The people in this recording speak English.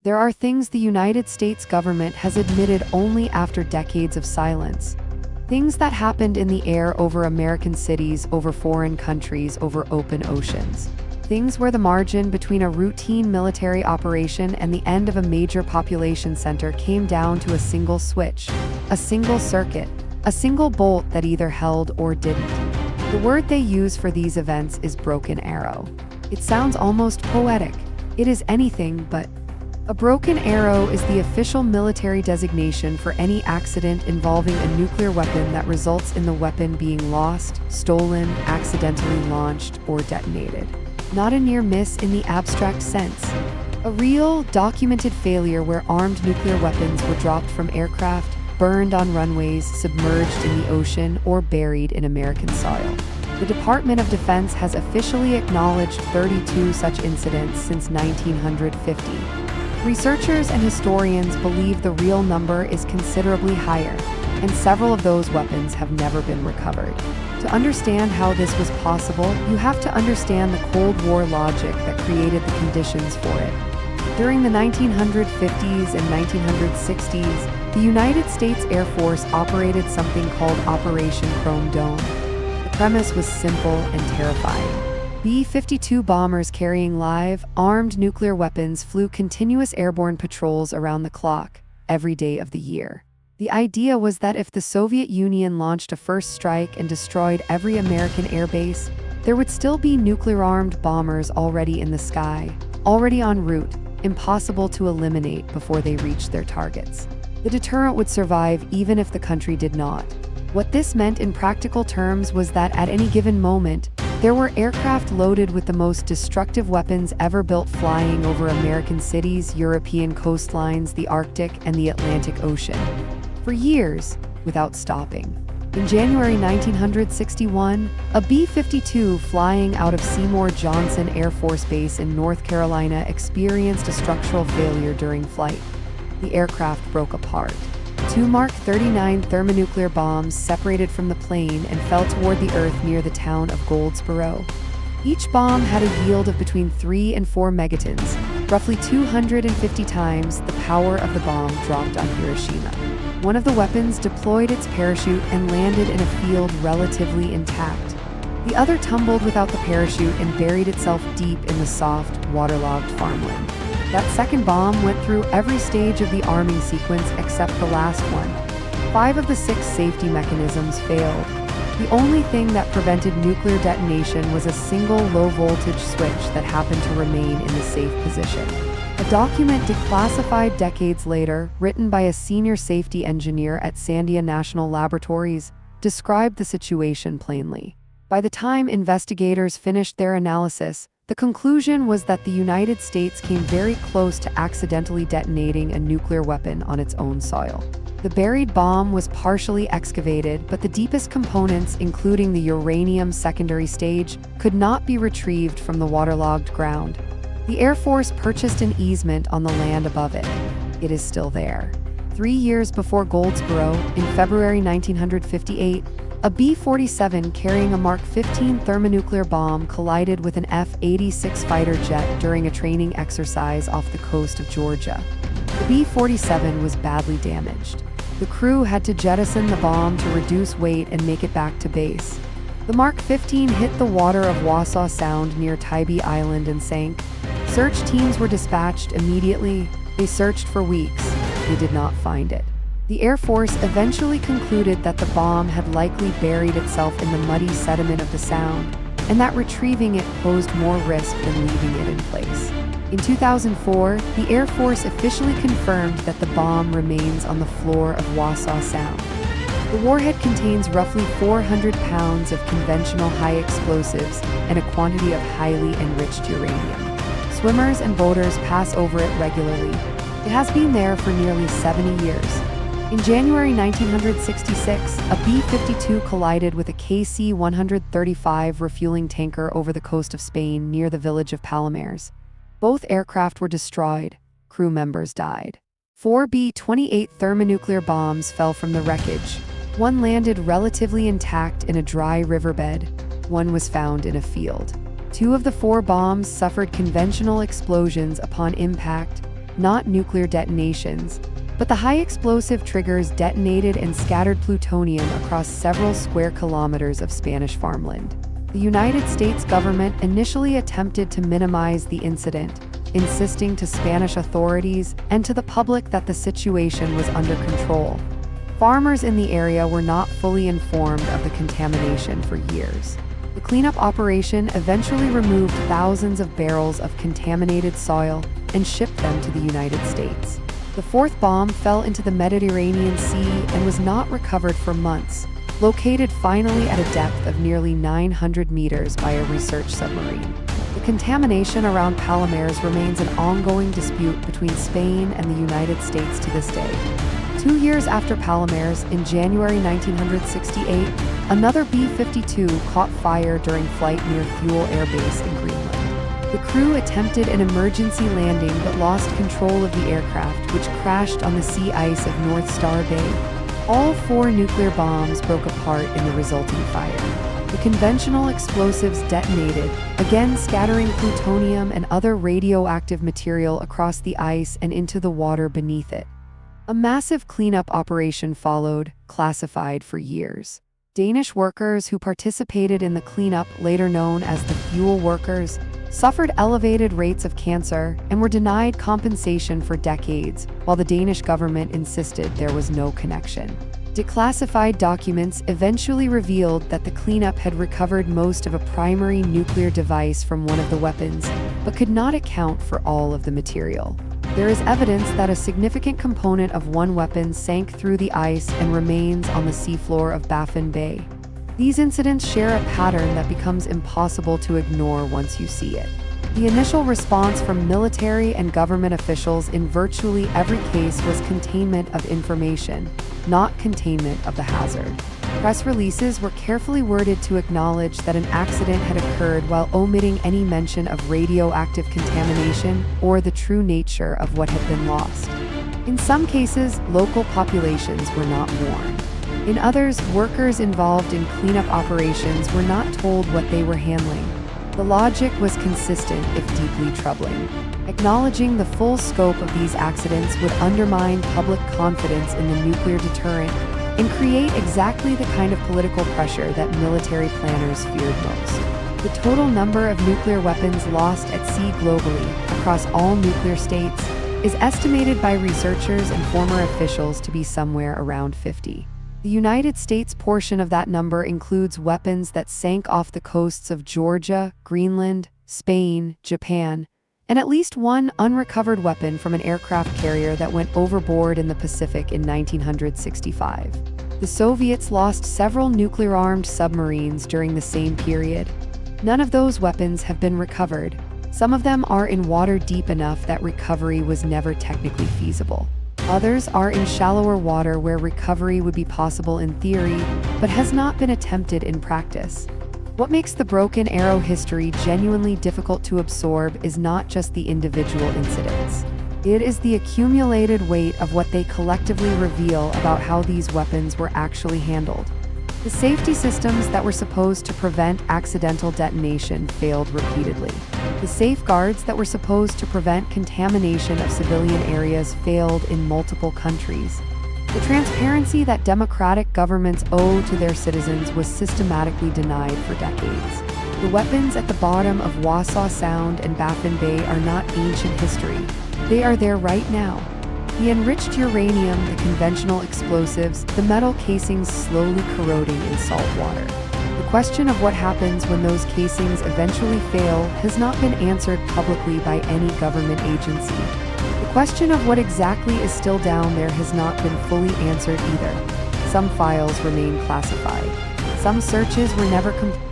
There are things the United States government has admitted only after decades of silence. Things that happened in the air over American cities, over foreign countries, over open oceans. Things where the margin between a routine military operation and the end of a major population center came down to a single switch, a single circuit, a single bolt that either held or didn't. The word they use for these events is broken arrow. It sounds almost poetic. It is anything but. A broken arrow is the official military designation for any accident involving a nuclear weapon that results in the weapon being lost, stolen, accidentally launched, or detonated. Not a near miss in the abstract sense. A real, documented failure where armed nuclear weapons were dropped from aircraft, burned on runways, submerged in the ocean, or buried in American soil. The Department of Defense has officially acknowledged 32 such incidents since 1950. Researchers and historians believe the real number is considerably higher, and several of those weapons have never been recovered. To understand how this was possible, you have to understand the Cold War logic that created the conditions for it. During the 1950s and 1960s, the United States Air Force operated something called Operation Chrome Dome. The premise was simple and terrifying. B-52 bombers carrying live, armed nuclear weapons flew continuous airborne patrols around the clock, every day of the year. The idea was that if the Soviet Union launched a first strike and destroyed every American airbase, there would still be nuclear-armed bombers already in the sky, already en route, impossible to eliminate before they reached their targets. The deterrent would survive even if the country did not. What this meant in practical terms was that at any given moment, there were aircraft loaded with the most destructive weapons ever built flying over American cities, European coastlines, the Arctic, and the Atlantic Ocean. For years, without stopping. In January 1961, a B-52 flying out of Seymour Johnson Air Force Base in North Carolina experienced a structural failure during flight. The aircraft broke apart. Two Mark 39 thermonuclear bombs separated from the plane and fell toward the earth near the town of Goldsboro. Each bomb had a yield of between 3 and 4 megatons, roughly 250 times the power of the bomb dropped on Hiroshima. One of the weapons deployed its parachute and landed in a field relatively intact. The other tumbled without the parachute and buried itself deep in the soft, waterlogged farmland. That second bomb went through every stage of the arming sequence except the last one. 5 of the 6 safety mechanisms failed. The only thing that prevented nuclear detonation was a single low-voltage switch that happened to remain in the safe position. A document declassified decades later, written by a senior safety engineer at Sandia National Laboratories, described the situation plainly. By the time investigators finished their analysis, the conclusion was that the United States came very close to accidentally detonating a nuclear weapon on its own soil. The buried bomb was partially excavated, but the deepest components, including the uranium secondary stage, could not be retrieved from the waterlogged ground. The Air Force purchased an easement on the land above it. It is still there. 3 years before Goldsboro, in February 1958, a B-47 carrying a Mark 15 thermonuclear bomb collided with an F-86 fighter jet during a training exercise off the coast of Georgia. The B-47 was badly damaged. The crew had to jettison the bomb to reduce weight and make it back to base. The Mark 15 hit the water of Wassaw Sound near Tybee Island and sank. Search teams were dispatched immediately. They searched for weeks. They did not find it. The Air Force eventually concluded that the bomb had likely buried itself in the muddy sediment of the Sound, and that retrieving it posed more risk than leaving it in place. In 2004, the Air Force officially confirmed that the bomb remains on the floor of Wassaw Sound. The warhead contains roughly 400 pounds of conventional high explosives and a quantity of highly enriched uranium. Swimmers and boaters pass over it regularly. It has been there for nearly 70 years. In January 1966, a B-52 collided with a KC-135 refueling tanker over the coast of Spain near the village of Palomares. Both aircraft were destroyed. Crew members died. 4 B-28 thermonuclear bombs fell from the wreckage. One landed relatively intact in a dry riverbed. One was found in a field. 2 of the 4 bombs suffered conventional explosions upon impact. not nuclear detonations, but the high explosive triggers detonated and scattered plutonium across several square kilometers of Spanish farmland. The United States government initially attempted to minimize the incident, insisting to Spanish authorities and to the public that the situation was under control. Farmers in the area were not fully informed of the contamination for years. The cleanup operation eventually removed thousands of barrels of contaminated soil and shipped them to the United States. The fourth bomb fell into the Mediterranean Sea and was not recovered for months, located finally at a depth of nearly 900 meters by a research submarine. The contamination around Palomares remains an ongoing dispute between Spain and the United States to this day. 2 years after Palomares, in January 1968, another B-52 caught fire during flight near Fuel Air Base in Greenland. The crew attempted an emergency landing but lost control of the aircraft, which crashed on the sea ice of North Star Bay. All 4 nuclear bombs broke apart in the resulting fire. The conventional explosives detonated, again scattering plutonium and other radioactive material across the ice and into the water beneath it. A massive cleanup operation followed, classified for years. Danish workers who participated in the cleanup, later known as the fuel workers, suffered elevated rates of cancer and were denied compensation for decades, while the Danish government insisted there was no connection. Declassified documents eventually revealed that the cleanup had recovered most of a primary nuclear device from one of the weapons, but could not account for all of the material. There is evidence that a significant component of one weapon sank through the ice and remains on the seafloor of Baffin Bay. These incidents share a pattern that becomes impossible to ignore once you see it. The initial response from military and government officials in virtually every case was containment of information, not containment of the hazard. Press releases were carefully worded to acknowledge that an accident had occurred while omitting any mention of radioactive contamination or the true nature of what had been lost. In some cases, local populations were not warned. In others, workers involved in cleanup operations were not told what they were handling. The logic was consistent, if deeply troubling. Acknowledging the full scope of these accidents would undermine public confidence in the nuclear deterrent and create exactly the kind of political pressure that military planners feared most. The total number of nuclear weapons lost at sea globally, across all nuclear states, is estimated by researchers and former officials to be somewhere around 50. The United States portion of that number includes weapons that sank off the coasts of Georgia, Greenland, Spain, Japan, and at least one unrecovered weapon from an aircraft carrier that went overboard in the Pacific in 1965. The Soviets lost several nuclear-armed submarines during the same period. None of those weapons have been recovered. Some of them are in water deep enough that recovery was never technically feasible. Others are in shallower water where recovery would be possible in theory, but has not been attempted in practice. What makes the Broken Arrow history genuinely difficult to absorb is not just the individual incidents. It is the accumulated weight of what they collectively reveal about how these weapons were actually handled. The safety systems that were supposed to prevent accidental detonation failed repeatedly. The safeguards that were supposed to prevent contamination of civilian areas failed in multiple countries. The transparency that democratic governments owe to their citizens was systematically denied for decades. The weapons at the bottom of Wassaw Sound and Baffin Bay are not ancient history. They are there right now. The enriched uranium, the conventional explosives, the metal casings slowly corroding in salt water. The question of what happens when those casings eventually fail has not been answered publicly by any government agency. The question of what exactly is still down there has not been fully answered either. Some files remain classified. Some searches were never completed.